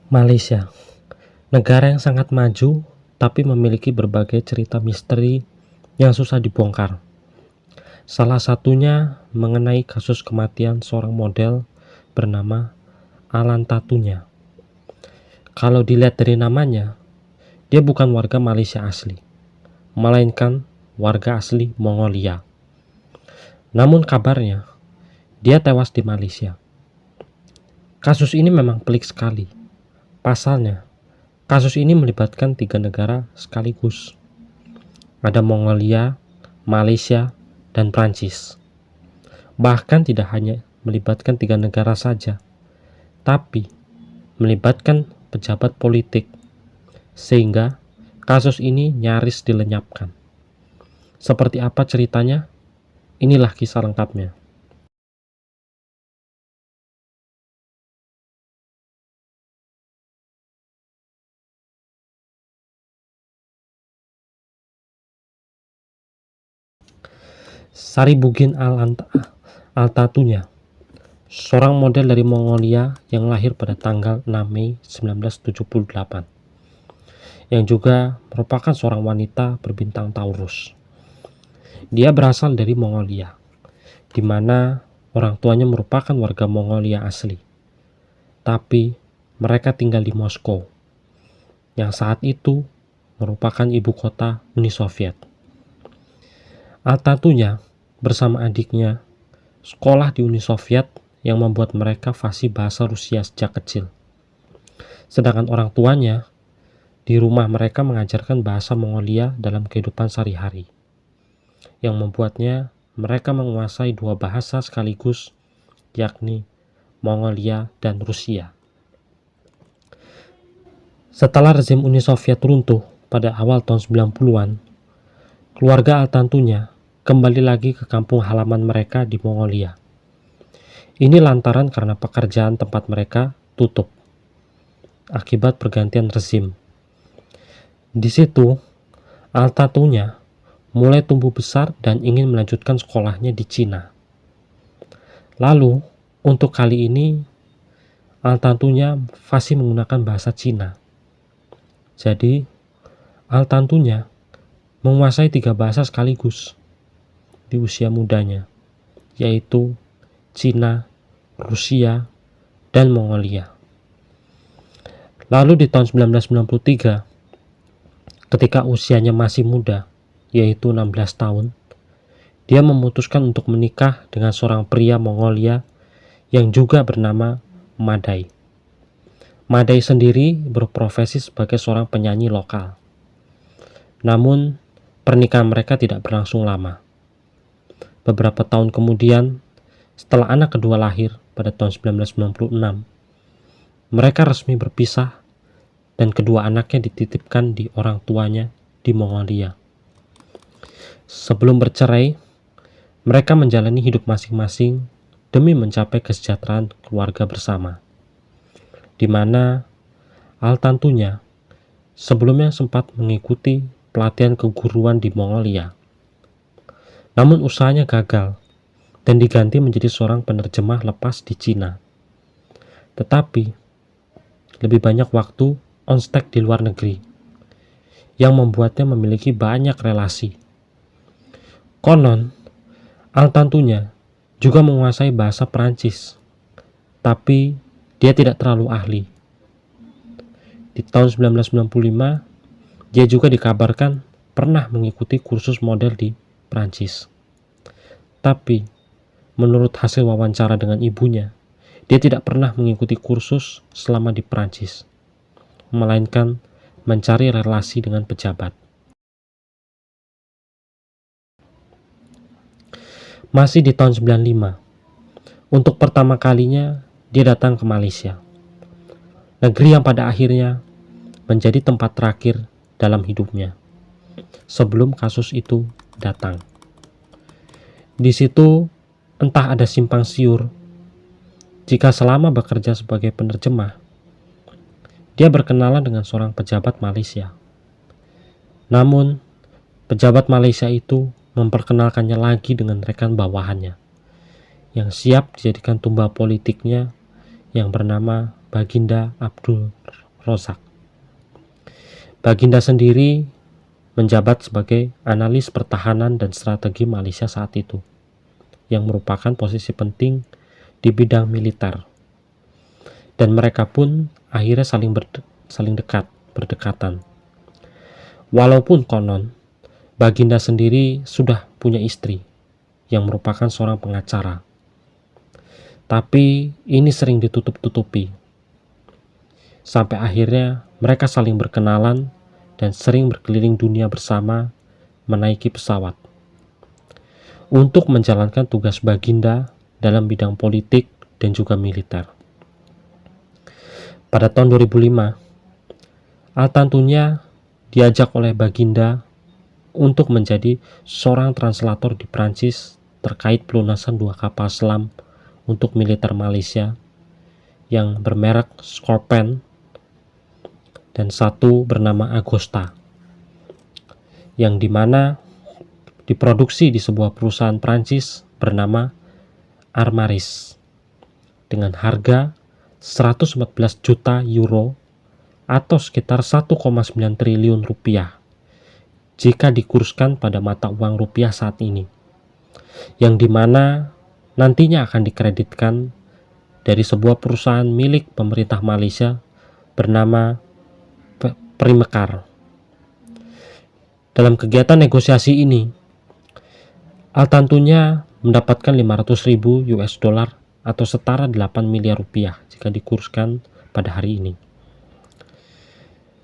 Malaysia, negara yang sangat maju tapi memiliki berbagai cerita misteri yang susah dibongkar. Salah satunya mengenai kasus kematian seorang model bernama Alan Tatunya. Kalau dilihat dari namanya, dia bukan warga Malaysia asli, melainkan warga asli Mongolia. Namun kabarnya, dia tewas di Malaysia. Kasus ini memang pelik sekali. Pasalnya, kasus ini melibatkan 3 negara sekaligus. Ada Mongolia, Malaysia, dan Prancis. Bahkan tidak hanya melibatkan 3 negara saja, tapi melibatkan pejabat politik, sehingga kasus ini nyaris dilenyapkan. Seperti apa ceritanya? Inilah kisah lengkapnya. Saribugin Al-Tatunya, seorang model dari Mongolia yang lahir pada tanggal 6 Mei 1978, yang juga merupakan seorang wanita berbintang Taurus. Dia berasal dari Mongolia, di mana orang tuanya merupakan warga Mongolia asli, tapi mereka tinggal di Moskow, yang saat itu merupakan ibu kota Uni Soviet. Al-Tatunya bersama adiknya sekolah di Uni Soviet yang membuat mereka fasih bahasa Rusia sejak kecil. Sedangkan orang tuanya di rumah mereka mengajarkan bahasa Mongolia dalam kehidupan sehari-hari, yang membuatnya mereka menguasai 2 bahasa sekaligus, yakni Mongolia dan Rusia. Setelah rezim Uni Soviet runtuh pada awal tahun 90-an, keluarga Al-Tatunya kembali lagi ke kampung halaman mereka di Mongolia. Ini lantaran karena pekerjaan tempat mereka tutup akibat pergantian rezim. Di situ, Al-Tatunya mulai tumbuh besar dan ingin melanjutkan sekolahnya di Cina. Lalu, untuk kali ini, Al-Tatunya fasih menggunakan bahasa Cina. Jadi, Al-Tatunya menguasai 3 bahasa sekaligus di usia mudanya, yaitu Cina, Rusia, dan Mongolia. Lalu di tahun 1993, ketika usianya masih muda, yaitu 16 tahun, dia memutuskan untuk menikah dengan seorang pria Mongolia yang juga bernama Madai. Madai sendiri berprofesi sebagai seorang penyanyi lokal. Namun, pernikahan mereka tidak berlangsung lama. Beberapa tahun kemudian, setelah anak kedua lahir pada tahun 1996, mereka resmi berpisah dan kedua anaknya dititipkan di orang tuanya di Mongolia. Sebelum bercerai, mereka menjalani hidup masing-masing demi mencapai kesejahteraan keluarga bersama, di mana Al-Tatunya sebelumnya sempat mengikuti pelatihan keguruan di Mongolia. Namun usahanya gagal dan diganti menjadi seorang penerjemah lepas di Cina. Tetapi lebih banyak waktu on-stage di luar negeri, yang membuatnya memiliki banyak relasi. Konon, Al-Tatunya juga menguasai bahasa Perancis, tapi dia tidak terlalu ahli. Di tahun 1995, dia juga dikabarkan pernah mengikuti kursus model di Prancis. Tapi, menurut hasil wawancara dengan ibunya, dia tidak pernah mengikuti kursus selama di Prancis, melainkan mencari relasi dengan pejabat. Masih di tahun 95, untuk pertama kalinya dia datang ke Malaysia, negeri yang pada akhirnya menjadi tempat terakhir dalam hidupnya sebelum kasus itu datang. Di situ entah ada simpang siur, jika selama bekerja sebagai penerjemah, dia berkenalan dengan seorang pejabat Malaysia. Namun, pejabat Malaysia itu memperkenalkannya lagi dengan rekan bawahannya, yang siap dijadikan tumbal politiknya yang bernama Baginda Abdul Razak. Baginda sendiri menjabat sebagai analis pertahanan dan strategi Malaysia saat itu, yang merupakan posisi penting di bidang militer. Dan mereka pun akhirnya saling berdekatan. Walaupun konon Baginda sendiri sudah punya istri yang merupakan seorang pengacara, tapi ini sering ditutup-tutupi. Sampai akhirnya mereka saling berkenalan dan sering berkeliling dunia bersama menaiki pesawat untuk menjalankan tugas Baginda dalam bidang politik dan juga militer. Pada tahun 2005, Altantunya diajak oleh Baginda untuk menjadi seorang translator di Prancis terkait pelunasan 2 kapal selam untuk militer Malaysia yang bermerek Scorpion dan satu bernama Agosta, yang dimana diproduksi di sebuah perusahaan Prancis bernama Armaris dengan harga 114 juta euro atau sekitar 1,9 triliun rupiah jika dikurskan pada mata uang rupiah saat ini, yang dimana nantinya akan dikreditkan dari sebuah perusahaan milik pemerintah Malaysia bernama Primekar. Dalam kegiatan negosiasi ini, Altantunya mendapatkan 500.000 US dollar atau setara 8 miliar rupiah jika dikurskan pada hari ini,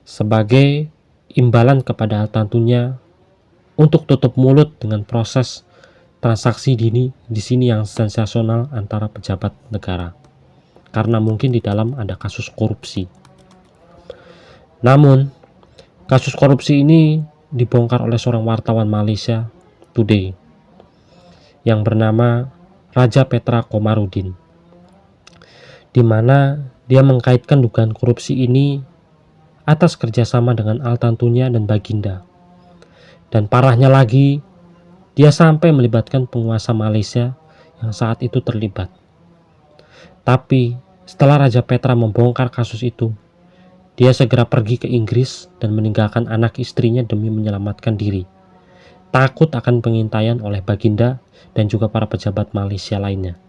sebagai imbalan kepada Altantunya untuk tutup mulut dengan proses transaksi di sini yang sensasional antara pejabat negara, karena mungkin di dalam ada kasus korupsi. Namun, kasus korupsi ini dibongkar oleh seorang wartawan Malaysia Today yang bernama Raja Petra Komarudin, di mana dia mengkaitkan dugaan korupsi ini atas kerjasama dengan Altantunya dan Baginda. Dan parahnya lagi, dia sampai melibatkan penguasa Malaysia yang saat itu terlibat. Tapi setelah Raja Petra membongkar kasus itu, dia segera pergi ke Inggris dan meninggalkan anak istrinya demi menyelamatkan diri, takut akan pengintaian oleh Baginda dan juga para pejabat Malaysia lainnya.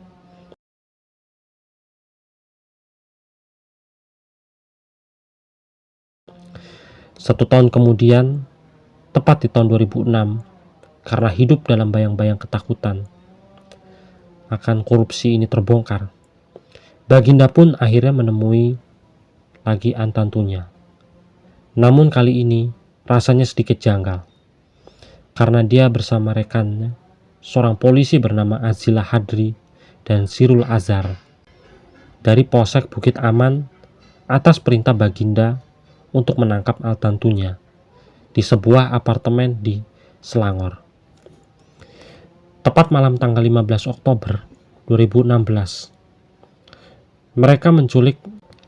Satu tahun kemudian, tepat di tahun 2006, karena hidup dalam bayang-bayang ketakutan akan korupsi ini terbongkar, Baginda pun akhirnya menemui lagi Altantunya. Namun kali ini rasanya sedikit janggal, karena dia bersama rekannya, seorang polisi bernama Azila Hadri dan Sirul Azhar, dari Polsek Bukit Aman atas perintah Baginda untuk menangkap Altantunya di sebuah apartemen di Selangor. Tepat malam tanggal 15 Oktober 2016, mereka menculik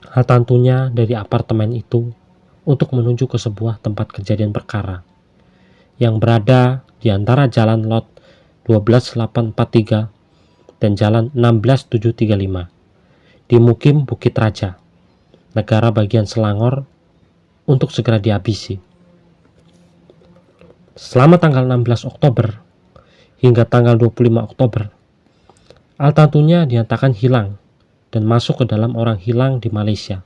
Altantunya dari apartemen itu untuk menuju ke sebuah tempat kejadian perkara yang berada di antara Jalan Lot 12843 dan Jalan 16735 di Mukim Bukit Raja, negara bagian Selangor, untuk segera dihabisi. Selama tanggal 16 Oktober hingga tanggal 25 Oktober, Altantunya dinyatakan hilang dan masuk ke dalam orang hilang di Malaysia.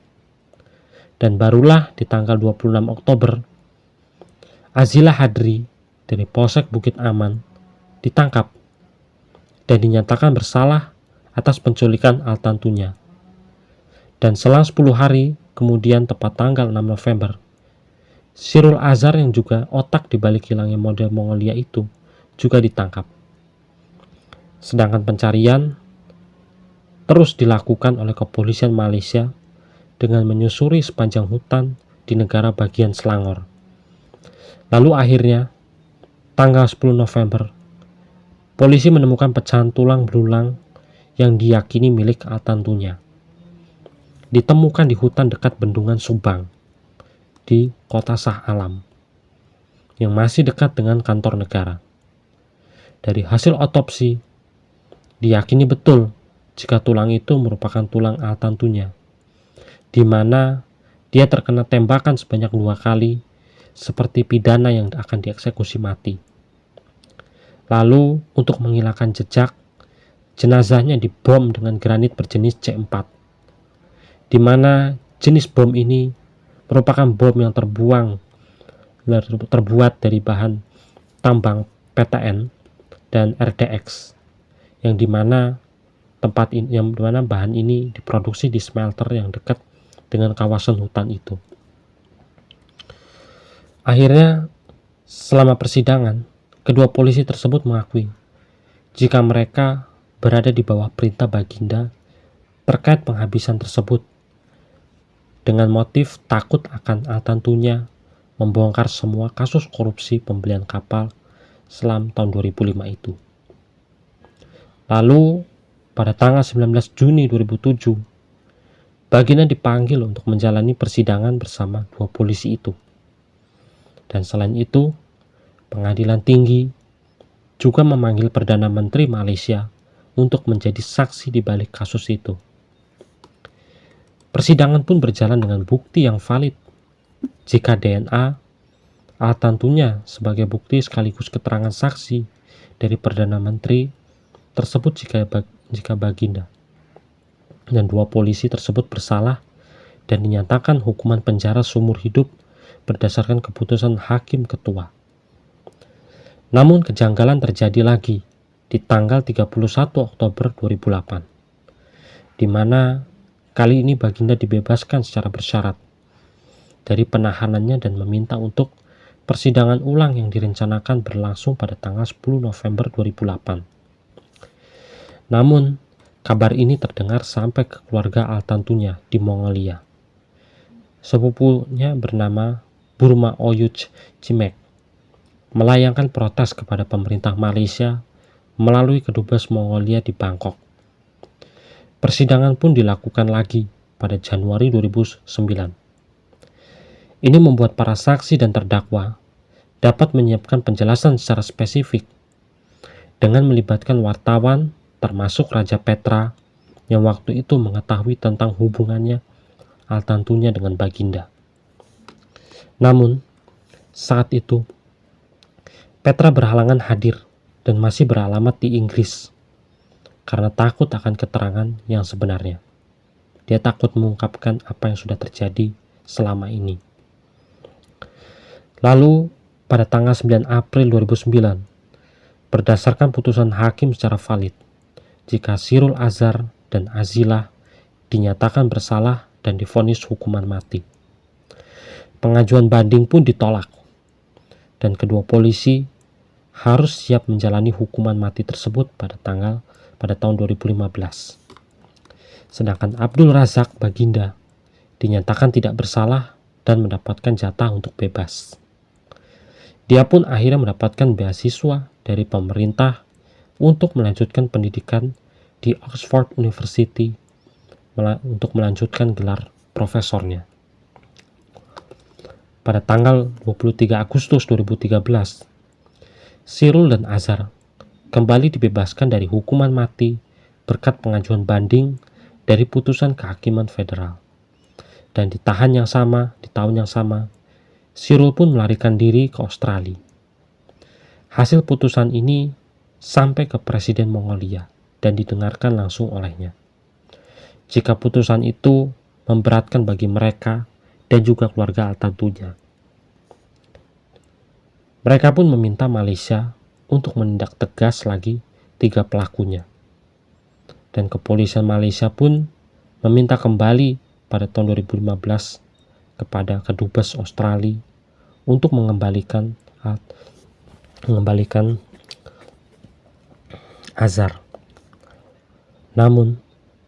Dan barulah di tanggal 26 Oktober, Azila Hadri dari Polsek Bukit Aman ditangkap dan dinyatakan bersalah atas penculikan Altantunya. Dan selang 10 hari kemudian, tepat tanggal 6 November, Sirul Azhar yang juga otak di balik hilangnya model Mongolia itu juga ditangkap. Sedangkan pencarian terus dilakukan oleh kepolisian Malaysia dengan menyusuri sepanjang hutan di negara bagian Selangor. Lalu akhirnya, tanggal 10 November, polisi menemukan pecahan tulang belulang yang diyakini milik Altantunya, ditemukan di hutan dekat Bendungan Subang di Kota Shah Alam, yang masih dekat dengan kantor negara. Dari hasil otopsi, diyakini betul jika tulang itu merupakan tulang Altantunya, di mana dia terkena tembakan sebanyak 2 kali seperti pidana yang akan dieksekusi mati. Lalu untuk menghilangkan jejak, jenazahnya dibom dengan granit berjenis C4, di mana jenis bom ini merupakan bom yang terbuat dari bahan tambang PTN dan RDX, yang dimana bahan ini diproduksi di smelter yang dekat dengan kawasan hutan itu. Akhirnya, selama persidangan, kedua polisi tersebut mengakui jika mereka berada di bawah perintah Baginda terkait penghabisan tersebut dengan motif takut akan tentunya membongkar semua kasus korupsi pembelian kapal selam tahun 2005 itu. Lalu, pada tanggal 19 Juni 2007, Baginda dipanggil untuk menjalani persidangan bersama 2 polisi itu. Dan selain itu, Pengadilan Tinggi juga memanggil Perdana Menteri Malaysia untuk menjadi saksi di balik kasus itu. Persidangan pun berjalan dengan bukti yang valid. Jika DNA, alat tentunya sebagai bukti sekaligus keterangan saksi dari Perdana Menteri tersebut jika Baginda dan 2 polisi tersebut bersalah dan dinyatakan hukuman penjara seumur hidup berdasarkan keputusan Hakim Ketua. Namun kejanggalan terjadi lagi di tanggal 31 Oktober 2008, di mana kali ini Baginda dibebaskan secara bersyarat dari penahanannya dan meminta untuk persidangan ulang yang direncanakan berlangsung pada tanggal 10 November 2008. Namun, kabar ini terdengar sampai ke keluarga Altantunya di Mongolia. Sepupunya bernama Burma Oyuch Cimek melayangkan protes kepada pemerintah Malaysia melalui kedubes Mongolia di Bangkok. Persidangan pun dilakukan lagi pada Januari 2009. Ini membuat para saksi dan terdakwa dapat menyiapkan penjelasan secara spesifik dengan melibatkan wartawan termasuk Raja Petra yang waktu itu mengetahui tentang hubungannya Altantunya dengan Baginda. Namun, saat itu Petra berhalangan hadir dan masih beralamat di Inggris karena takut akan keterangan yang sebenarnya. Dia takut mengungkapkan apa yang sudah terjadi selama ini. Lalu, pada tanggal 9 April 2009, berdasarkan putusan hakim secara valid, jika Sirul Azhar dan Azilah dinyatakan bersalah dan divonis hukuman mati. Pengajuan banding pun ditolak, dan kedua polisi harus siap menjalani hukuman mati tersebut pada tahun 2015. Sedangkan Abdul Razak Baginda dinyatakan tidak bersalah dan mendapatkan jatah untuk bebas. Dia pun akhirnya mendapatkan beasiswa dari pemerintah untuk melanjutkan pendidikan di Oxford University untuk melanjutkan gelar profesornya. Pada tanggal 23 Agustus 2013, Sirul dan Azhar kembali dibebaskan dari hukuman mati berkat pengajuan banding dari putusan kehakiman federal. Dan di tahun yang sama, Sirul pun melarikan diri ke Australia. Hasil putusan ini sampai ke Presiden Mongolia dan didengarkan langsung olehnya. Jika putusan itu memberatkan bagi mereka dan juga keluarga Altantunya, mereka pun meminta Malaysia untuk menindak tegas lagi 3 pelakunya. Dan kepolisian Malaysia pun meminta kembali pada tahun 2015 kepada kedubes Australia untuk mengembalikan Azhar. Namun,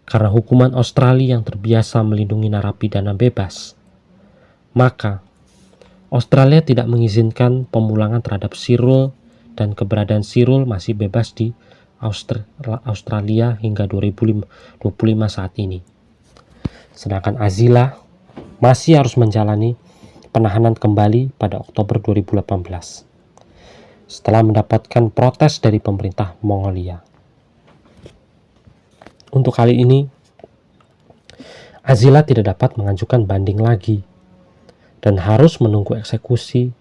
karena hukuman Australia yang terbiasa melindungi narapidana bebas, maka Australia tidak mengizinkan pemulangan terhadap Sirul dan keberadaan Sirul masih bebas di Australia hingga 2025 saat ini. Sedangkan Azilah masih harus menjalani penahanan kembali pada Oktober 2018 setelah mendapatkan protes dari pemerintah Mongolia. Untuk kali ini, Azila tidak dapat mengajukan banding lagi dan harus menunggu eksekusi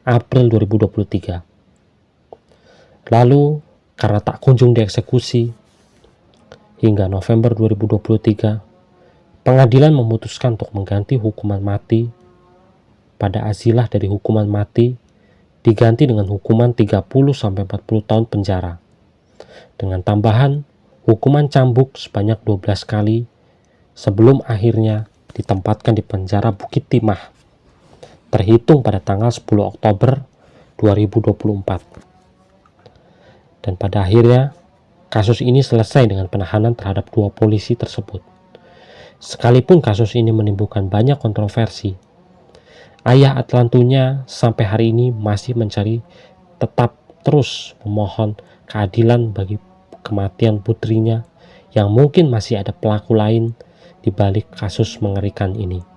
April 2023. Lalu, karena tak kunjung dieksekusi hingga November 2023, pengadilan memutuskan untuk mengganti hukuman mati pada Azilah dari hukuman mati diganti dengan hukuman 30-40 tahun penjara dengan tambahan hukuman cambuk sebanyak 12 kali sebelum akhirnya ditempatkan di penjara Bukit Timah terhitung pada tanggal 10 Oktober 2024. Dan pada akhirnya kasus ini selesai dengan penahanan terhadap 2 polisi tersebut. Sekalipun kasus ini menimbulkan banyak kontroversi, ayah Atlantunya sampai hari ini masih tetap terus memohon keadilan bagi kematian putrinya yang mungkin masih ada pelaku lain di balik kasus mengerikan ini.